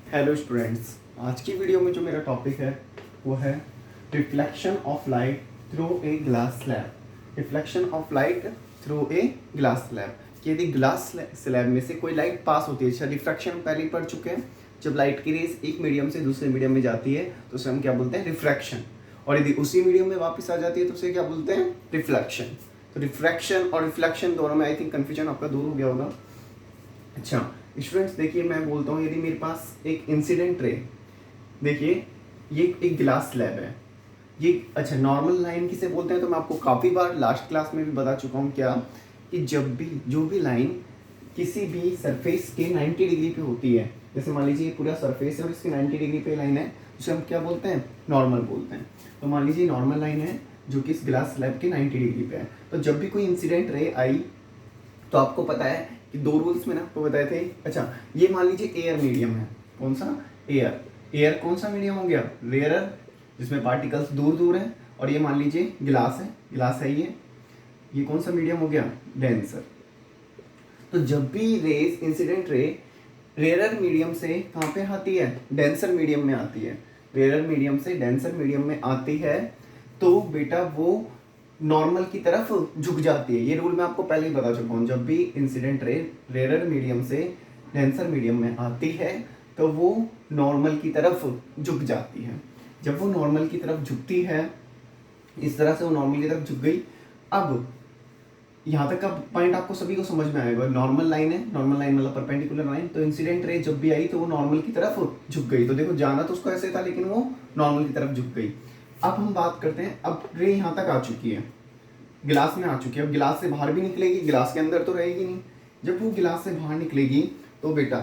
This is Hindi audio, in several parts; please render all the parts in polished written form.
हेलो स्टूडेंट्स, आज की वीडियो में जो मेरा टॉपिक है वो है reflection of light through a glass slab. Reflection of light through a glass slab कि यदि ग्लास स्लैब में से कोई लाइट पास होती है, अच्छा रिफ्रैक्शन पहले ही पढ़ चुके हैं। जब लाइट की रेज एक मीडियम से दूसरे मीडियम में जाती है तो उसे हम क्या बोलते हैं, रिफ्रैक्शन। और यदि उसी मीडियम में वापस आ जाती है तो उसे क्या बोलते हैं, रिफ्लेक्शन। तो रिफ्रैक्शन और रिफ्लेक्शन दोनों में आई थिंक कन्फ्यूजन आपका दूर हो गया होगा। अच्छा स्टूडेंट्स, देखिए मैं बोलता हूँ यदि मेरे पास एक इंसिडेंट रे, देखिए ये एक ग्लास स्लैब है, ये अच्छा नॉर्मल लाइन किसे बोलते हैं तो मैं आपको काफ़ी बार लास्ट क्लास में भी बता चुका हूँ क्या, कि जब भी जो भी लाइन किसी भी सरफेस के 90 डिग्री पे होती है, जैसे मान लीजिए पूरा सरफेस है और इसकी 90 डिग्री पे लाइन है, उसे हम क्या बोलते हैं, नॉर्मल बोलते हैं। तो मान लीजिए नॉर्मल लाइन है जो कि इस ग्लास स्लैब के 90 डिग्री पे है, तो जब भी कोई इंसिडेंट रे आई तो आपको पता है कि दो रूल्स मैंने आपको बताए थे। अच्छा ये मान लीजिए एयर मीडियम है, कौन सा, एयर। एयर कौन सा मीडियम हो गया, रेयरर, जिसमें पार्टिकल्स दूर दूर हैं। और ये मान लीजिए ग्लास है, ग्लास है ये कौन सा मीडियम हो गया, डेंसर। तो जब भी raise incident ray rarer medium से कहाँ पे आती है, डेंसर मीडियम में आती है, रेयरर मीडियम से डेंसर मीडियम में आती है, तो बेटा वो नॉर्मल की तरफ झुक जाती है। ये रूल मैं आपको पहले ही बता चुका हूँ। जब भी इंसिडेंट रे रेयरर मीडियम से डेंसर मीडियम में आती है तो वो नॉर्मल की तरफ झुक जाती है। जब वो नॉर्मल की तरफ झुकती है, इस तरह से वो नॉर्मल की तरफ झुक गई। अब यहाँ तक का पॉइंट आपको सभी को समझ में आएगा। नॉर्मल लाइन है, नॉर्मल लाइन मतलब परपेंडिकुलर लाइन, तो इंसिडेंट रे जब भी आई तो वो नॉर्मल की तरफ झुक गई। तो देखो जाना तो उसको ऐसे था लेकिन वो नॉर्मल की तरफ झुक गई। अब हम बात करते हैं, अब रे यहाँ तक आ चुकी है, गिलास में आ चुकी है। अब गिलास से बाहर भी निकलेगी, गिलास के अंदर तो रहेगी नहीं। जब वो गिलास से बाहर निकलेगी तो बेटा,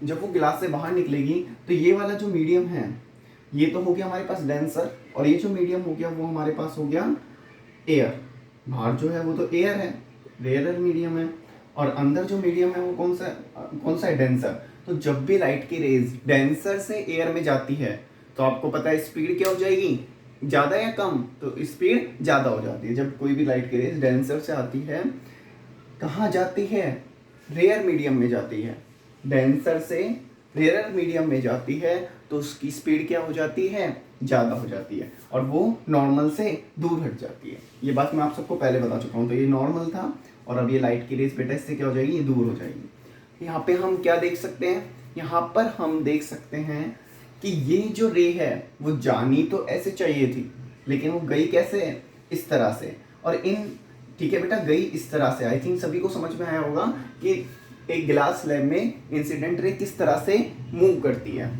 जब वो गिलास से बाहर निकलेगी तो ये वाला जो मीडियम है ये तो हो गया हमारे पास डेंसर, और ये जो मीडियम हो गया वो हमारे पास हो गया एयर। बाहर जो है वो तो एयर है, रेयरर मीडियम है, और अंदर जो मीडियम है वो कौन सा है, डेंसर। तो जब भी लाइट की रेज डेंसर से एयर में जाती है तो आपको पता है स्पीड क्या हो जाएगी, ज़्यादा या कम, तो स्पीड ज़्यादा हो जाती है। जब कोई भी लाइट की रेज डेंसर से आती है, कहाँ जाती है, रेयर मीडियम में जाती है, डेंसर से रेयर मीडियम में जाती है, तो उसकी स्पीड क्या हो जाती है, ज़्यादा हो जाती है, और वो नॉर्मल से दूर हट जाती है। ये बात मैं आप सबको पहले बता चुका हूँ। तो ये नॉर्मल था, और अब ये लाइट की रेस बेटा इससे क्या हो जाएगी, ये दूर हो जाएगी। यहाँ पे हम क्या देख सकते हैं, यहाँ पर हम देख सकते हैं कि ये जो रे है वो जानी तो ऐसे चाहिए थी, लेकिन वो गई कैसे, इस तरह से। और इन, ठीक है बेटा, गई इस तरह से। आई थिंक सभी को समझ में आया होगा कि एक ग्लास स्लैब में इंसिडेंट रे किस तरह से मूव करती है।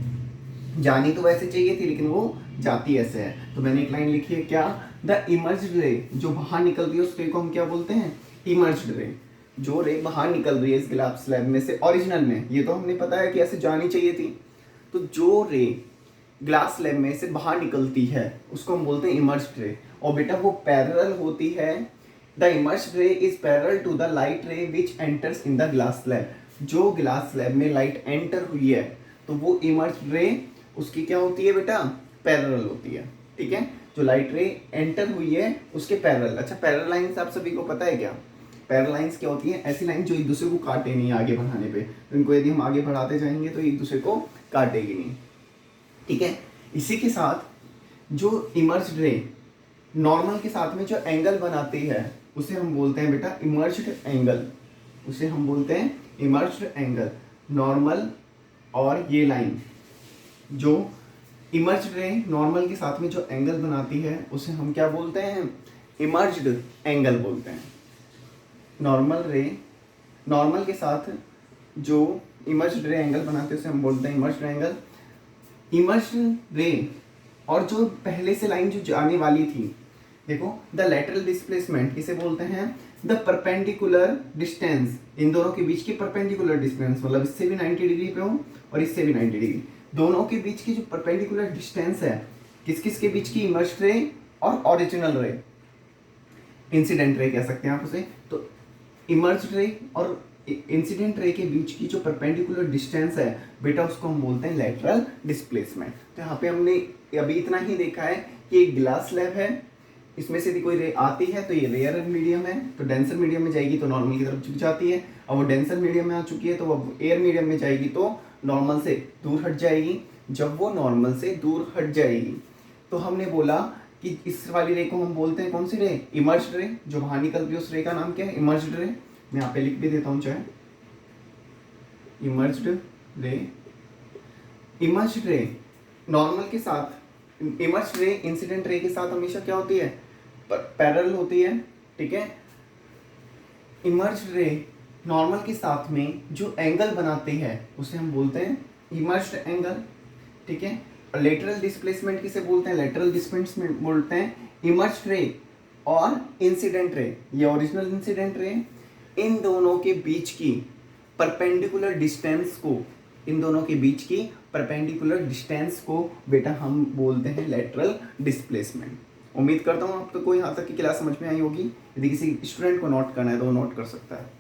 जानी तो वैसे चाहिए थी लेकिन वो जाती ऐसे है। तो मैंने एक लाइन लिखी है क्या, द इमर्ज्ड रे, जो बाहर निकल रही है उस रे को हम क्या बोलते हैं, इमर्ज्ड रे। जो रे बाहर निकल रही है इस ग्लास स्लैब में से ओरिजिनल में, ये तो हमने पता है कि ऐसे जानी चाहिए थी। तो जो रे ग्लास स्लैब में से बाहर निकलती है उसको हम बोलते हैं इमर्ज्ड रे। और बेटा वो पैरेलल होती है, the emerged ray is parallel to the light ray which enters in the glass slab. जो ग्लास स्लैब में लाइट एंटर हुई है तो वो इमर्ज्ड रे उसकी क्या होती है बेटा, पैरेलल होती है। ठीक है, जो लाइट रे एंटर हुई है उसके पैरेलल। अच्छा पैरेलल लाइंस आप सभी को पता है क्या, पैरेलल लाइंस क्या होती हैं, ऐसी लाइन जो एक दूसरे को काटे नहीं आगे बढ़ाने पे। तो इनको यदि हम आगे बढ़ाते जाएंगे तो एक दूसरे को काटेगी नहीं। ठीक है, इसी के साथ जो इमर्ज्ड रे नॉर्मल के साथ में जो एंगल बनाती है उसे हम बोलते हैं बेटा इमर्ज्ड एंगल। उसे हम बोलते हैं इमर्ज्ड एंगल। नॉर्मल और ये लाइन जो इमर्ज्ड रे नॉर्मल के साथ में जो एंगल बनाती है उसे हम क्या बोलते हैं, इमर्ज्ड एंगल बोलते हैं। नॉर्मल रे, नॉर्मल के साथ जो इमर्ज्ड रे एंगल बनाते हैं उसे हम बोलते हैं इमर्ज्ड एंगल। इमर्ज्ड रे और जो पहले से लाइन जो जाने वाली थी, देखो द लैटरल डिस्प्लेसमेंट इसे बोलते हैं द परपेंडिकुलर डिस्टेंस। इन दोनों के बीच की परपेंडिकुलर डिस्टेंस, मतलब इससे भी 90 डिग्री पे हो और इससे भी 90 डिग्री, दोनों के बीच की जो परपेंडिकुलर डिस्टेंस है, किस किस के बीच की, इमर्ज्ड रे और ओरिजिनल रे, इंसिडेंट रे कह सकते हैं आप उसे। तो इमर्ज्ड रे और इंसिडेंट रे के बीच की जो परपेंडिकुलर डिस्टेंस है बेटा उसको हम बोलते हैं लेटरल डिस्प्लेसमेंट। तो यहाँ पे हमने अभी इतना ही देखा है कि एक ग्लास स्लैब है, इसमें से यदि कोई रे आती है तो ये रेयर मीडियम है, तो डेंसर मीडियम में जाएगी तो नॉर्मल की तरफ झुक जाती है। अब वो डेंसर मीडियम में आ चुकी है तो वो एयर मीडियम में जाएगी तो नॉर्मल से दूर हट जाएगी। जब वो नॉर्मल से दूर हट जाएगी तो हमने बोला कि इस वाली रे को हम बोलते हैं कौन सी रे, इमर्ज्ड रे। जो बाहर निकल रही है उस रे का नाम क्या है, इमर्ज्ड रे। मैं यहाँ पे लिख भी देता हूँ चाहे, इमर्ज्ड रे। इमर्ज्ड रे नॉर्मल के साथ, इमर्ज्ड रे इंसिडेंट रे के साथ हमेशा क्या होती है, पैरेलल होती है, ठीक है। इमर्ज्ड रे नॉर्मल के साथ में जो एंगल बनाते हैं उसे हम बोलते हैं इमर्ज्ड एंगल, ठीक है। और लेटरल डिस्प्लेसमेंट किसे बोलते हैं, लेटरल डिस्प्लेसमेंट बोलते हैं इमर्ज्ड रे और इंसिडेंट रे, ये ओरिजिनल इंसिडेंट रे। इन दोनों के बीच की परपेंडिकुलर डिस्टेंस को, इन दोनों के बीच की परपेंडिकुलर डिस्टेंस को बेटा हम बोलते हैं लेटरल डिस्प्लेसमेंट। उम्मीद करता हूँ आपको यहाँ तक की क्लास समझ में आई होगी। यदि किसी स्टूडेंट को नोट करना है तो वो नोट कर सकता है।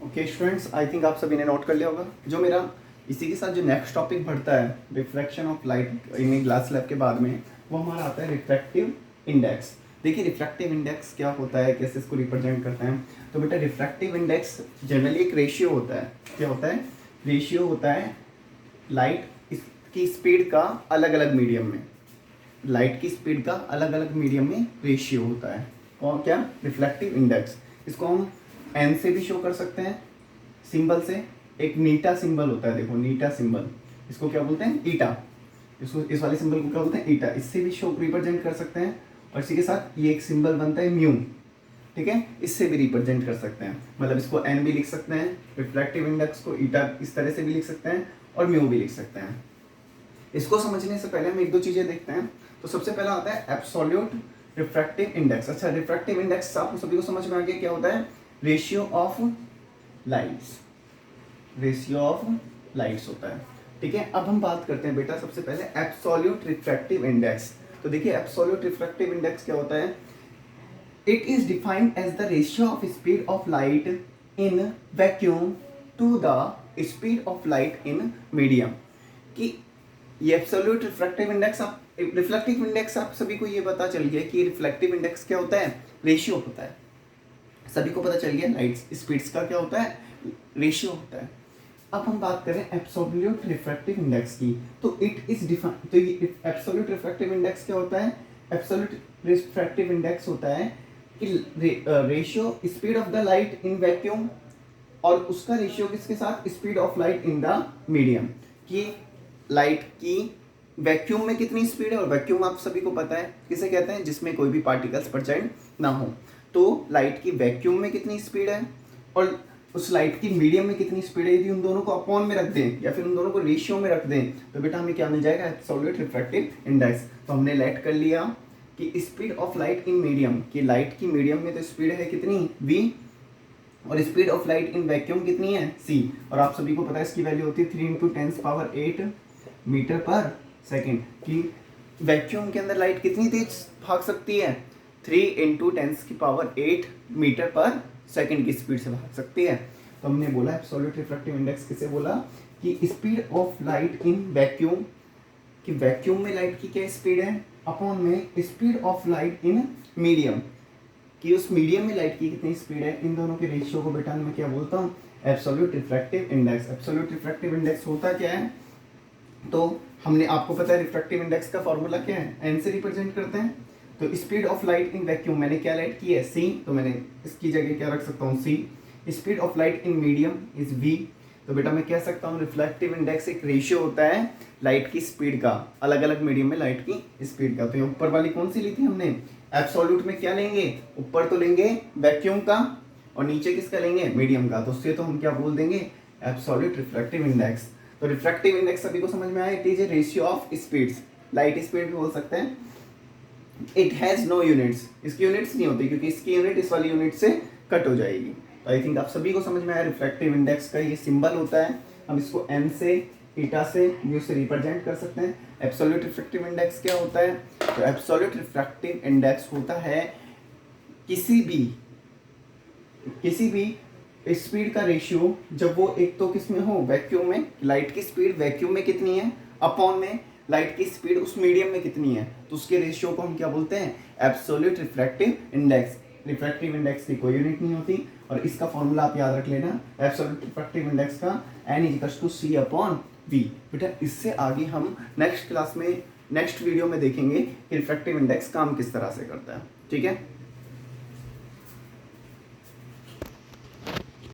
ओके स्टूडेंट्स, आई थिंक आप सभी ने नोट कर लिया होगा। जो मेरा इसी के साथ जो नेक्स्ट टॉपिक बढ़ता है refraction of light in glass slab के बाद में, वो हमारा आता है रिफ्रैक्टिव इंडेक्स। देखिए रिफ्रैक्टिव इंडेक्स क्या होता है, कैसे इसको रिप्रेजेंट करते हैं। तो बेटा रिफ्रैक्टिव इंडेक्स जनरली एक रेशियो होता है। क्या होता है, रेशियो होता है लाइट की स्पीड का अलग अलग मीडियम में, लाइट की स्पीड का अलग अलग मीडियम में रेशियो होता है। और क्या, रिफ्लेक्टिव इंडेक्स। इसको हम एन से भी शो कर सकते हैं, सिंबल से। एक नीटा सिंबल होता है, देखो नीटा सिंबल, इसको क्या बोलते हैं, ईटा। इसको, इस वाले सिंबल को क्या बोलते हैं, ईटा। इससे भी शो रिप्रेजेंट कर सकते हैं। और इसी के साथ ये एक सिंबल बनता है म्यू, ठीक है, इससे भी रिप्रेजेंट कर सकते हैं। मतलब इसको एन भी लिख सकते हैं, रिफ्लेक्टिव इंडेक्स को ईटा इस तरह से भी लिख सकते हैं, और म्यू भी लिख सकते हैं। इसको समझने से पहले हम एक दो चीजें देखते हैं। तो सबसे पहला आता है एब्सोल्यूट रिफ्रैक्टिव इंडेक्स। अच्छा, रिफ्रैक्टिव इंडेक्स आप सभी को समझ में आ गया क्या होता है, ratio of lights, ratio of lights होता है, ठीक है। अब हम बात करते हैं बेटा सबसे पहले एब्सोल्यूट रिफ्रैक्टिव इंडेक्स। तो देखिए एब्सोल्यूट रिफ्रैक्टिव इंडेक्स क्या होता है, it is defined as the ratio of speed of light in vacuum to the speed of light in medium. कि ये एब्सोल्यूट रिफ्रैक्टिव इंडेक्स, आप रिफ्लेक्टिव इंडेक्स आप सभी को ये पता चल गया कि रिफ्लेक्टिव इंडेक्स क्या होता है, रेशियो होता है। सभी को पता चल गया लाइट स्पीड्स का क्या होता है, रेशियो होता है। अब हम बात करें एब्सोल्यूट रिफ्रैक्टिव इंडेक्स की। तो इट इज डिफाइन, तो ये एब्सोल्यूट रिफ्रैक्टिव इंडेक्स क्या होता है, एब्सोल्यूट रिफ्रैक्टिव इंडेक्स होता है कि ratio speed of the light in vacuum, और उसका रेशियो किसके साथ, speed of light in the medium. कि लाइट की वैक्यूम में कितनी स्पीड है, और वैक्यूम आप सभी को पता है किसे कहते हैं, जिसमें कोई भी पार्टिकल्स प्रेजेंट ना हो। तो लाइट की वैक्यूम में कितनी स्पीड है और उस लाइट की मीडियम में कितनी स्पीड है, यदि उन दोनों को अपॉन में रख दें या फिर उन दोनों को रेशियो में रख दें तो बेटा हमें क्या मिल जाएगा, एब्सोल्यूट रिफ्रैक्टिव इंडेक्स। तो हमने लेट कर लिया कि speed of light in medium, कि लाइट की मीडियम में तो स्पीड है कितनी, v, और speed of light in vacuum कितनी है, c। और आप सभी को पता है इसकी वैल्यू होती है 3 × 10⁸ मीटर पर सेकेंड। कि वैक्यूम के अंदर लाइट कितनी तेज भाग सकती है, 3 × 10⁸ मीटर पर सेकेंड की स्पीड से भाग सकती है। तो हमने बोला एब्सोल्यूट रिफ्रैक्टिव इंडेक्स किसे बोला, कि speed of light in vacuum, कि वैक्यूम में लाइट की क्या स्पीड है, अपॉन में speed of light in medium, कि उस मीडियम में लाइट की कितनी स्पीड है। इन दोनों के रेशियो को बेटा मैं क्या बोलता हूँ, absolute refractive index. Absolute refractive index होता क्या है, तो हमने, आपको पता है रिफ्रैक्टिव इंडेक्स का फॉर्मूला क्या है, एन से रिप्रेजेंट करते हैं। तो speed of light in vacuum मैंने क्या लाइट की है, सी, तो मैंने इसकी जगह क्या रख सकता हूँ, C. Speed of light in medium is V. तो बेटा मैं कह सकता हूँ रिफ्लेक्टिव इंडेक्स एक रेशियो होता है लाइट की स्पीड का, अलग अलग मीडियम में लाइट की स्पीड का। तो ये ऊपर वाली कौन सी ली थी हमने, एब्सोल्यूट में क्या लेंगे, ऊपर तो लेंगे वैक्यूम का और नीचे किसका लेंगे, मीडियम का। तो उससे तो हम क्या बोल देंगे, एब्सोल्यूट रिफ्लेक्टिव इंडेक्स। तो रिफ्रैक्टिव इंडेक्स सभी को समझ में आया, it is a ratio of speeds, light speed भी बोल सकते हैं। इट हैज नो यूनिट्स, इसकी यूनिट्स नहीं होती क्योंकि इसकी यूनिट इस वाली यूनिट से कट हो जाएगी। तो आई थिंक आप सभी को समझ में आया रिफ्लेक्टिव इंडेक्स का ये सिंबल होता है, हम इसको एन से, ईटा से, म्यू से रिप्रेजेंट कर सकते हैं। एब्सोल्यूट रिफ्रैक्टिव इंडेक्स क्या होता है, तो एब्सोल्यूट रिफ्रैक्टिव इंडेक्स होता है किसी भी किसी भी स्पीड का रेशियो जब वो एक तो किस में हो, वैक्यूम में, लाइट की स्पीड वैक्यूम में कितनी है अपॉन में लाइट की स्पीड उस मीडियम में कितनी है, तो उसके रेशियो को हम क्या बोलते हैं, absolute refractive index. Refractive index की कोई यूनिट नहीं होती, और इसका फॉर्मूला आप याद रख लेना, एब्सोल्यूट रिफ्रैक्टिव इंडेक्स का N=C/V। बेटा इससे आगे हम नेक्स्ट क्लास में, नेक्स्ट वीडियो में देखेंगे कि रिफ्रैक्टिव इंडेक्स काम किस तरह से करता है। ठीक है।